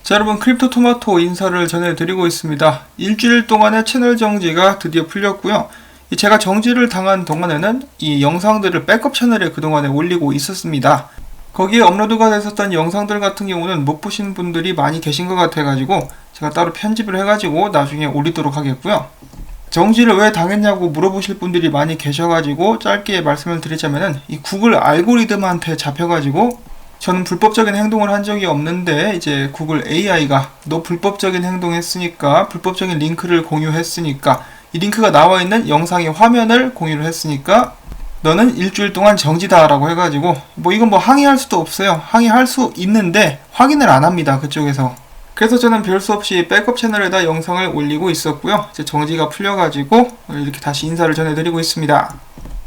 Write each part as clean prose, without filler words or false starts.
자, 여러분, 크립토토마토 인사를 전해드리고 있습니다. 일주일 동안의 채널 정지가 드디어 풀렸고요. 제가 정지를 당한 동안에는 이 영상들을 백업 채널에 그동안에 올리고 있었습니다. 거기에 업로드가 됐었던 영상들 같은 경우는 못 보신 분들이 많이 계신 것 같아가지고 제가 따로 편집을 해가지고 나중에 올리도록 하겠고요. 정지를 왜 당했냐고 물어보실 분들이 많이 계셔가지고 짧게 말씀을 드리자면은 이 구글 알고리즘한테 잡혀가지고 저는 불법적인 행동을 한 적이 없는데 이제 구글 AI가 너 불법적인 행동했으니까 불법적인 링크를 공유했으니까 이 링크가 나와 있는 영상의 화면을 공유를 했으니까 너는 일주일 동안 정지다 라고 해가지고 이건 항의할 수도 없어요. 항의할 수 있는데 확인을 안 합니다, 그쪽에서. 그래서 저는 별 수 없이 백업 채널에다 영상을 올리고 있었고요. 이제 정지가 풀려가지고 이렇게 다시 인사를 전해드리고 있습니다.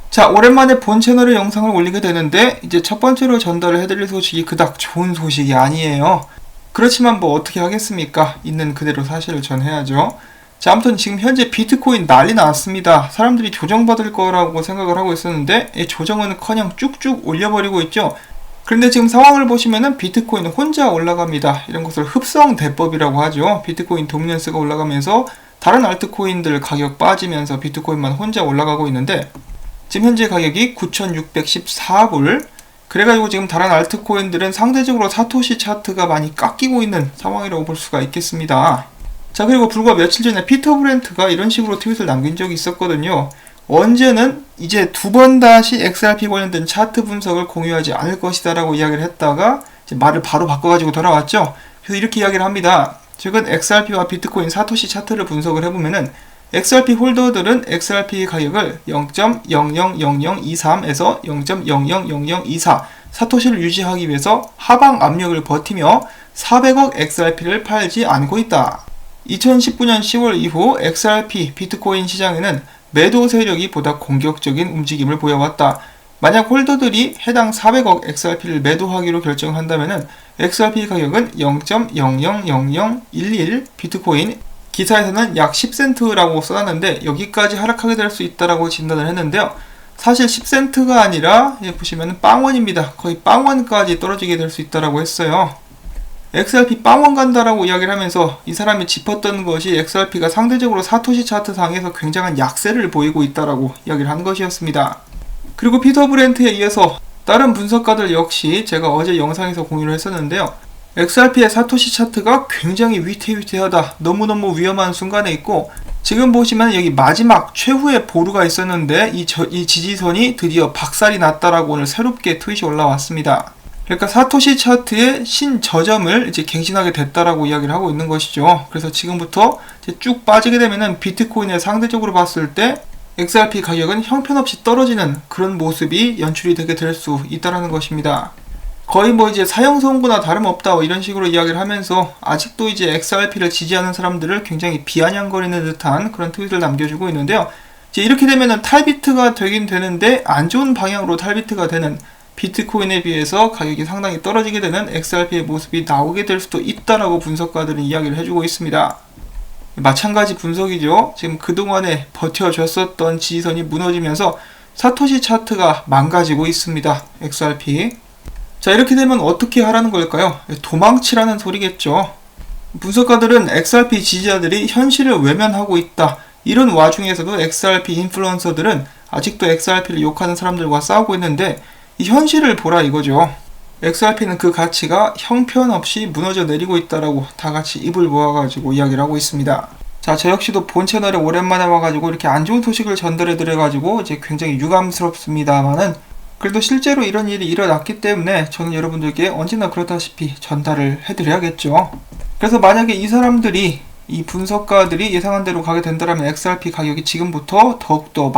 자, 오랜만에 본 채널에 영상을 올리게 되는데 이제 첫 번째로 전달을 해드릴 소식이 그닥 좋은 소식이 아니에요. 그렇지만 어떻게 하겠습니까? 있는 그대로 사실을 전해야죠. 자, 아무튼 지금 현재 비트코인 난리 났습니다. 사람들이 조정받을 거라고 생각을 하고 있었는데 조정은커녕 쭉쭉 올려버리고 있죠. 그런데 지금 상황을 보시면은 비트코인은 혼자 올라갑니다. 이런 것을 흡성 대법이라고 하죠. 비트코인 도미넌스가 올라가면서 다른 알트코인들 가격 빠지면서 비트코인만 혼자 올라가고 있는데 지금 현재 가격이 9,614불. 그래가지고 지금 다른 알트코인들은 상대적으로 사토시 차트가 많이 깎이고 있는 상황이라고 볼 수가 있겠습니다. 자, 그리고 불과 며칠 전에 피터 브렌트가 이런 식으로 트윗을 남긴 적이 있었거든요. 언제는 이제 두 번 다시 XRP 관련된 차트 분석을 공유하지 않을 것이다 라고 이야기를 했다가 이제 말을 바로 바꿔가지고 돌아왔죠. 그래서 이렇게 이야기를 합니다. 최근 XRP와 비트코인 사토시 차트를 분석을 해보면은 XRP 홀더들은 XRP 가격을 0.000023에서 0.000024 사토시를 유지하기 위해서 하방 압력을 버티며 400억 XRP를 팔지 않고 있다. 2019년 10월 이후 XRP 비트코인 시장에는 매도 세력이 보다 공격적인 움직임을 보여왔다. 만약 홀더들이 해당 400억 XRP를 매도하기로 결정한다면 XRP 가격은 0.000011 비트코인, 기사에서는 약 10센트라고 써놨는데 여기까지 하락하게 될 수 있다라고 진단을 했는데요. 사실 10센트가 아니라 보시면 빵원입니다. 거의 빵원까지 떨어지게 될 수 있다라고 했어요. XRP 빵원 간다라고 이야기를 하면서 이 사람이 짚었던 것이 XRP가 상대적으로 사토시 차트 상에서 굉장한 약세를 보이고 있다라고 이야기를 한 것이었습니다. 그리고 피터 브렌트에 이어서 다른 분석가들 역시 제가 어제 영상에서 공유를 했었는데요. XRP의 사토시 차트가 굉장히 위태위태하다, 너무너무 위험한 순간에 있고 지금 보시면 여기 마지막 최후의 보루가 있었는데 이 지지선이 드디어 박살이 났다라고 오늘 새롭게 트윗이 올라왔습니다. 그러니까 사토시 차트의 신저점을 이제 갱신하게 됐다라고 이야기를 하고 있는 것이죠. 그래서 지금부터 이제 쭉 빠지게 되면은 비트코인에 상대적으로 봤을 때 XRP 가격은 형편없이 떨어지는 그런 모습이 연출이 되게 될 수 있다라는 것입니다. 거의 이제 사형선고나 다름없다 이런 식으로 이야기를 하면서 아직도 이제 XRP를 지지하는 사람들을 굉장히 비아냥거리는 듯한 그런 트윗을 남겨주고 있는데요. 이제 이렇게 되면은 탈비트가 되긴 되는데 안 좋은 방향으로 탈비트가 되는, 비트코인에 비해서 가격이 상당히 떨어지게 되는 XRP의 모습이 나오게 될 수도 있다라고 분석가들은 이야기를 해주고 있습니다. 마찬가지 분석이죠. 지금 그동안에 버텨줬었던 지지선이 무너지면서 사토시 차트가 망가지고 있습니다. XRP. 자, 이렇게 되면 어떻게 하라는 걸까요? 도망치라는 소리겠죠. 분석가들은 XRP 지지자들이 현실을 외면하고 있다. 이런 와중에서도 XRP 인플루언서들은 아직도 XRP를 욕하는 사람들과 싸우고 있는데 이 현실을 보라 이거죠. XRP는 그 가치가 형편없이 무너져 내리고 있다라고 다 같이 입을 모아가지고 이야기를 하고 있습니다. 자, 저 역시도 본 채널에 오랜만에 와가지고 이렇게 안 좋은 소식을 전달해드려가지고 이제 굉장히 유감스럽습니다만은 그래도 실제로 이런 일이 일어났기 때문에 저는 여러분들께 언제나 그렇다시피 전달을 해드려야겠죠. 그래서 만약에 이 사람들이, 이 분석가들이 예상한 대로 가게 된다면 XRP 가격이 지금부터 더욱더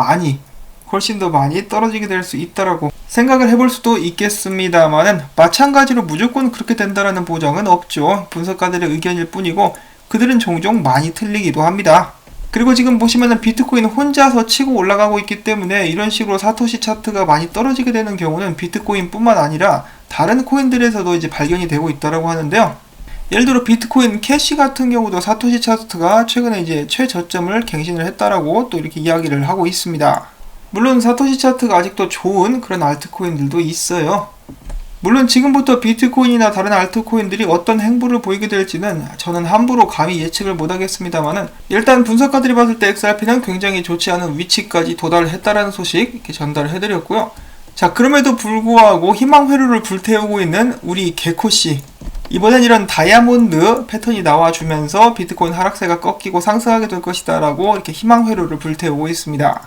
훨씬 더 많이 떨어지게 될 수 있다라고 생각을 해볼 수도 있겠습니다만은 마찬가지로 무조건 그렇게 된다라는 보장은 없죠. 분석가들의 의견일 뿐이고 그들은 종종 많이 틀리기도 합니다. 그리고 지금 보시면은 비트코인 혼자서 치고 올라가고 있기 때문에 이런 식으로 사토시 차트가 많이 떨어지게 되는 경우는 비트코인 뿐만 아니라 다른 코인들에서도 이제 발견이 되고 있다라고 하는데요. 예를 들어 비트코인 캐시 같은 경우도 사토시 차트가 최근에 이제 최저점을 갱신을 했다라고 또 이렇게 이야기를 하고 있습니다. 물론 사토시 차트가 아직도 좋은 그런 알트코인들도 있어요. 물론 지금부터 비트코인이나 다른 알트코인들이 어떤 행보를 보이게 될지는 저는 함부로 감히 예측을 못하겠습니다만은, 일단 분석가들이 봤을 때 XRP는 굉장히 좋지 않은 위치까지 도달했다라는 소식 이렇게 전달을 해드렸고요. 자, 그럼에도 불구하고 희망 회로를 불태우고 있는 우리 개코씨, 이번엔 이런 다이아몬드 패턴이 나와주면서 비트코인 하락세가 꺾이고 상승하게 될 것이다 라고 이렇게 희망 회로를 불태우고 있습니다.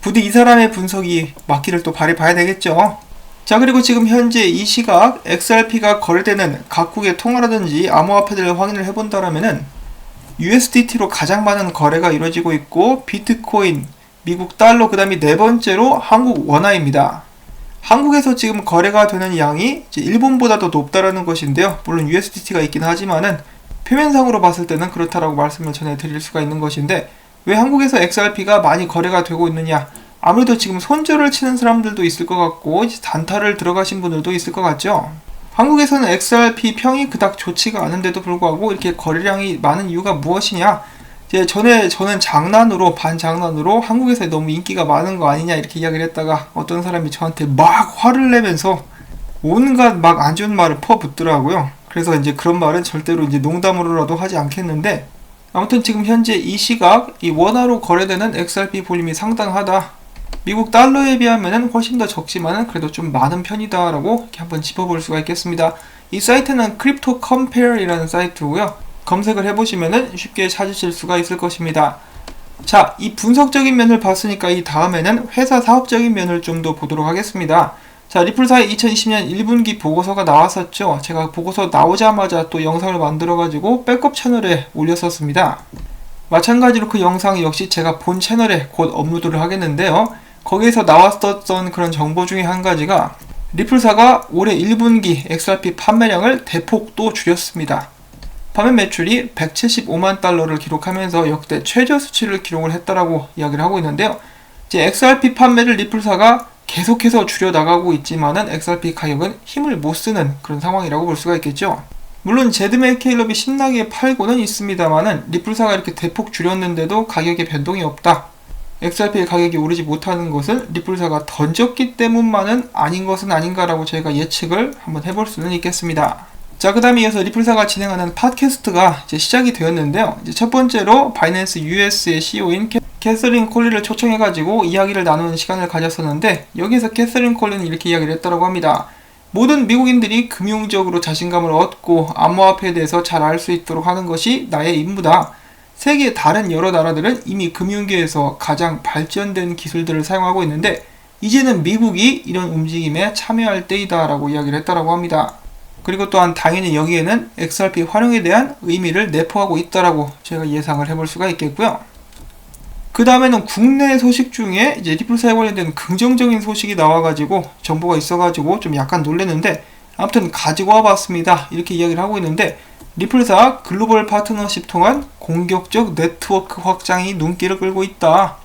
부디 이 사람의 분석이 맞기를 또 바라봐야 되겠죠. 자, 그리고 지금 현재 이 시각 XRP가 거래되는 각국의 통화라든지 암호화폐들을 확인을 해본다라면은 USDT로 가장 많은 거래가 이루어지고 있고, 비트코인, 미국 달러, 그 다음에 네 번째로 한국 원화입니다. 한국에서 지금 거래가 되는 양이 이제 일본보다 더 높다라는 것인데요. 물론 USDT가 있긴 하지만은 표면상으로 봤을 때는 그렇다라고 말씀을 전해드릴 수가 있는 것인데, 왜 한국에서 XRP가 많이 거래가 되고 있느냐? 아무래도 지금 손절을 치는 사람들도 있을 것 같고, 이제 단타를 들어가신 분들도 있을 것 같죠. 한국에서는 XRP 평이 그닥 좋지가 않은데도 불구하고 이렇게 거래량이 많은 이유가 무엇이냐? 이제 저는 장난으로, 반장난으로 한국에서 너무 인기가 많은 거 아니냐 이렇게 이야기를 했다가 어떤 사람이 저한테 막 화를 내면서 온갖 막 안 좋은 말을 퍼붓더라고요. 그래서 이제 그런 말은 절대로 이제 농담으로라도 하지 않겠는데, 아무튼 지금 현재 이 시각 이 원화로 거래되는 XRP 볼륨이 상당하다. 미국 달러에 비하면 훨씬 더 적지만 그래도 좀 많은 편이다 라고 이렇게 한번 짚어볼 수가 있겠습니다. 이 사이트는 크립토 컴페어이라는 사이트고요. 검색을 해보시면 쉽게 찾으실 수가 있을 것입니다. 자, 이 분석적인 면을 봤으니까 이 다음에는 회사 사업적인 면을 좀 더 보도록 하겠습니다. 자, 리플사의 2020년 1분기 보고서가 나왔었죠. 제가 보고서 나오자마자 또 영상을 만들어가지고 백업 채널에 올렸었습니다. 마찬가지로 그 영상 역시 제가 본 채널에 곧 업로드를 하겠는데요. 거기에서 나왔었던 그런 정보 중에 한 가지가 리플사가 올해 1분기 XRP 판매량을 대폭 또 줄였습니다. 판매 매출이 175만 달러를 기록하면서 역대 최저 수치를 기록을 했다라고 이야기를 하고 있는데요. 이제 XRP 판매를 리플사가 계속해서 줄여나가고 있지만은 XRP 가격은 힘을 못 쓰는 그런 상황이라고 볼 수가 있겠죠. 물론 제드메이 케일럽이 신나게 팔고는 있습니다만은 리플사가 이렇게 대폭 줄였는데도 가격에 변동이 없다. XRP의 가격이 오르지 못하는 것은 리플사가 던졌기 때문만은 아닌 것은 아닌가라고 저희가 예측을 한번 해볼 수는 있겠습니다. 자, 그 다음에 이어서 리플사가 진행하는 팟캐스트가 이제 시작이 되었는데요. 이제 첫 번째로 바이낸스 US의 CEO인 캐서린 콜리를 초청해가지고 이야기를 나누는 시간을 가졌었는데, 여기서 캐서린 콜리는 이렇게 이야기를 했다고 합니다. 모든 미국인들이 금융적으로 자신감을 얻고 암호화폐에 대해서 잘 알 수 있도록 하는 것이 나의 임무다. 세계 다른 여러 나라들은 이미 금융계에서 가장 발전된 기술들을 사용하고 있는데 이제는 미국이 이런 움직임에 참여할 때이다 라고 이야기를 했다고 합니다. 그리고 또한 당연히 여기에는 XRP 활용에 대한 의미를 내포하고 있다라고 제가 예상을 해볼 수가 있겠고요. 그 다음에는 국내 소식 중에 이제 리플사에 관련된 긍정적인 소식이 나와가지고 정보가 있어가지고 좀 약간 놀랐는데, 아무튼 가지고 와봤습니다. 이렇게 이야기를 하고 있는데, 리플사 글로벌 파트너십 통한 공격적 네트워크 확장이 눈길을 끌고 있다.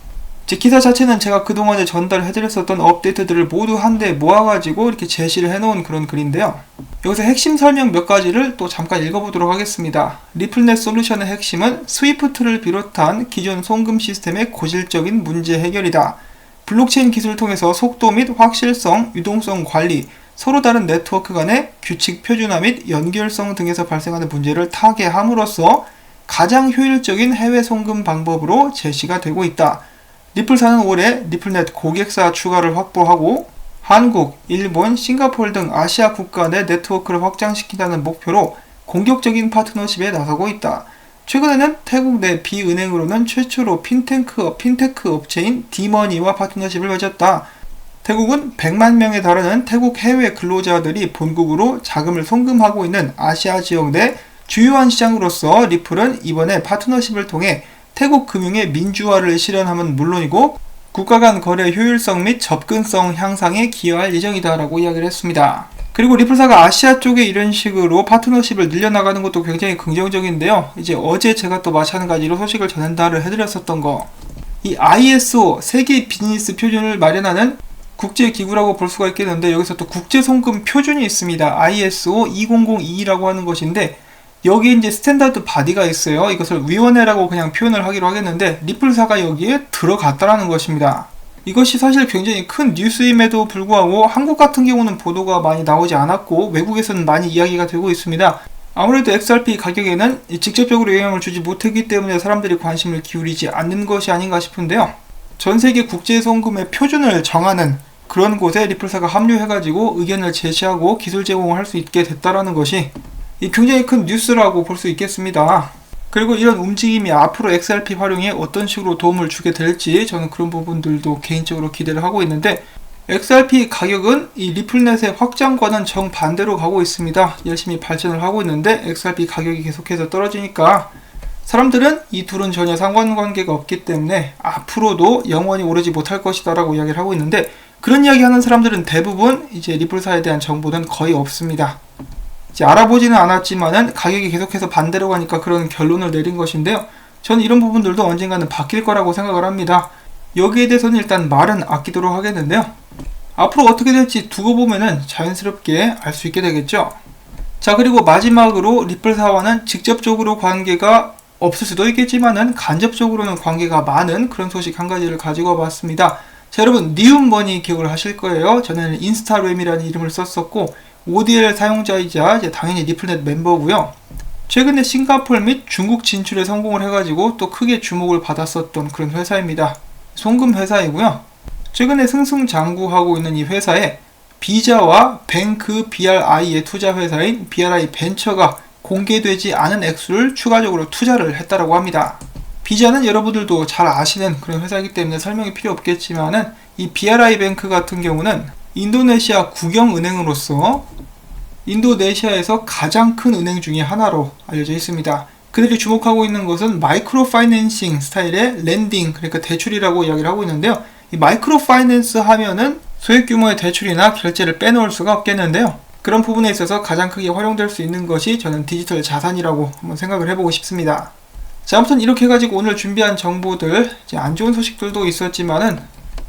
제 기사 자체는 제가 그동안에 전달해드렸었던 업데이트들을 모두 한데 모아가지고 이렇게 제시를 해놓은 그런 글인데요. 여기서 핵심 설명 몇 가지를 또 잠깐 읽어보도록 하겠습니다. 리플넷 솔루션의 핵심은 스위프트를 비롯한 기존 송금 시스템의 고질적인 문제 해결이다. 블록체인 기술을 통해서 속도 및 확실성, 유동성 관리, 서로 다른 네트워크 간의 규칙 표준화 및 연결성 등에서 발생하는 문제를 타개함으로써 가장 효율적인 해외 송금 방법으로 제시가 되고 있다. 리플사는 올해 리플넷 고객사 추가를 확보하고 한국, 일본, 싱가포르 등 아시아 국가 내 네트워크를 확장시킨다는 목표로 공격적인 파트너십에 나서고 있다. 최근에는 태국 내 비은행으로는 최초로 핀테크 업체인 디머니와 파트너십을 맺었다. 태국은 100만 명에 달하는 태국 해외 근로자들이 본국으로 자금을 송금하고 있는 아시아 지역 내 주요한 시장으로서 리플은 이번에 파트너십을 통해 태국 금융의 민주화를 실현함은 물론이고 국가 간 거래 효율성 및 접근성 향상에 기여할 예정이다 라고 이야기를 했습니다. 그리고 리플사가 아시아 쪽에 이런 식으로 파트너십을 늘려나가는 것도 굉장히 긍정적인데요. 이제 어제 제가 또 마찬가지로 소식을 전달을 해드렸었던 거, 이 ISO 세계 비즈니스 표준을 마련하는 국제기구라고 볼 수가 있겠는데, 여기서 또 국제송금 표준이 있습니다. ISO 2002라고 하는 것인데 여기에 이제 스탠다드 바디가 있어요. 이것을 위원회라고 그냥 표현을 하기로 하겠는데 리플사가 여기에 들어갔다라는 것입니다. 이것이 사실 굉장히 큰 뉴스임에도 불구하고 한국 같은 경우는 보도가 많이 나오지 않았고 외국에서는 많이 이야기가 되고 있습니다. 아무래도 XRP 가격에는 직접적으로 영향을 주지 못했기 때문에 사람들이 관심을 기울이지 않는 것이 아닌가 싶은데요. 전 세계 국제송금의 표준을 정하는 그런 곳에 리플사가 합류해가지고 의견을 제시하고 기술 제공을 할 수 있게 됐다라는 것이 굉장히 큰 뉴스라고 볼 수 있겠습니다. 그리고 이런 움직임이 앞으로 XRP 활용에 어떤 식으로 도움을 주게 될지 저는 그런 부분들도 개인적으로 기대를 하고 있는데, XRP 가격은 이 리플넷의 확장과는 정반대로 가고 있습니다. 열심히 발전을 하고 있는데 XRP 가격이 계속해서 떨어지니까 사람들은 이 둘은 전혀 상관관계가 없기 때문에 앞으로도 영원히 오르지 못할 것이다 라고 이야기를 하고 있는데, 그런 이야기 하는 사람들은 대부분 이제 리플사에 대한 정보는 거의 없습니다. 이제 알아보지는 않았지만은 가격이 계속해서 반대로 가니까 그런 결론을 내린 것인데요. 저는 이런 부분들도 언젠가는 바뀔 거라고 생각을 합니다. 여기에 대해서는 일단 말은 아끼도록 하겠는데요. 앞으로 어떻게 될지 두고 보면은 자연스럽게 알 수 있게 되겠죠. 자, 그리고 마지막으로 리플사와는 직접적으로 관계가 없을 수도 있겠지만은 간접적으로는 관계가 많은 그런 소식 한 가지를 가지고 와봤습니다. 자, 여러분 니움머니 기억을 하실 거예요. 저는 인스타램이라는 이름을 썼었고 ODL 사용자이자 이제 당연히 리플넷 멤버고요. 최근에 싱가포르 및 중국 진출에 성공을 해가지고 또 크게 주목을 받았었던 그런 회사입니다. 송금 회사이고요. 최근에 승승장구하고 있는 이 회사에 비자와 뱅크 BRI의 투자 회사인 BRI 벤처가 공개되지 않은 액수를 추가적으로 투자를 했다고 합니다. 비자는 여러분들도 잘 아시는 그런 회사이기 때문에 설명이 필요 없겠지만은 이 BRI 뱅크 같은 경우는 인도네시아 국영은행으로서 인도네시아에서 가장 큰 은행 중에 하나로 알려져 있습니다. 그들이 주목하고 있는 것은 마이크로 파이낸싱 스타일의 렌딩, 그러니까 대출이라고 이야기를 하고 있는데요. 이 마이크로 파이낸스 하면은 소액 규모의 대출이나 결제를 빼놓을 수가 없겠는데요. 그런 부분에 있어서 가장 크게 활용될 수 있는 것이 저는 디지털 자산이라고 한번 생각을 해보고 싶습니다. 자, 아무튼 이렇게 해가지고 오늘 준비한 정보들, 이제 안 좋은 소식들도 있었지만은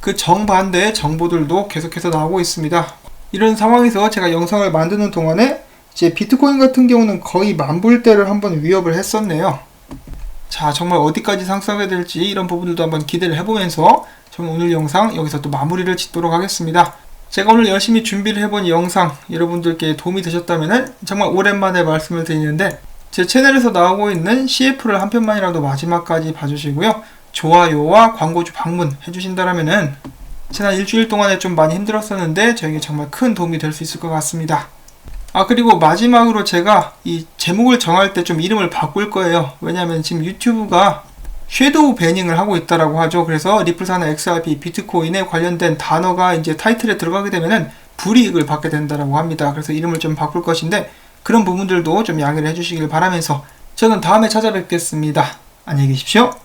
그 정반대의 정보들도 계속해서 나오고 있습니다. 이런 상황에서 제가 영상을 만드는 동안에 이제 비트코인 같은 경우는 거의 만불대를 한번 위협을 했었네요. 자, 정말 어디까지 상승하게 될지 이런 부분들도 한번 기대를 해보면서 저는 오늘 영상 여기서 또 마무리를 짓도록 하겠습니다. 제가 오늘 열심히 준비를 해본 영상 여러분들께 도움이 되셨다면 정말 오랜만에 말씀을 드리는데, 제 채널에서 나오고 있는 CF를 한 편만이라도 마지막까지 봐주시고요. 좋아요와 광고주 방문 해주신다면은 지난 일주일 동안에 좀 많이 힘들었었는데 저에게 정말 큰 도움이 될 수 있을 것 같습니다. 아, 그리고 마지막으로 제가 이 제목을 정할 때 좀 이름을 바꿀 거예요. 왜냐면 지금 유튜브가 섀도우 배닝을 하고 있다라고 하죠. 그래서 리플사나 XRP, 비트코인에 관련된 단어가 이제 타이틀에 들어가게 되면은 불이익을 받게 된다라고 합니다. 그래서 이름을 좀 바꿀 것인데 그런 부분들도 좀 양해를 해주시길 바라면서 저는 다음에 찾아뵙겠습니다. 안녕히 계십시오.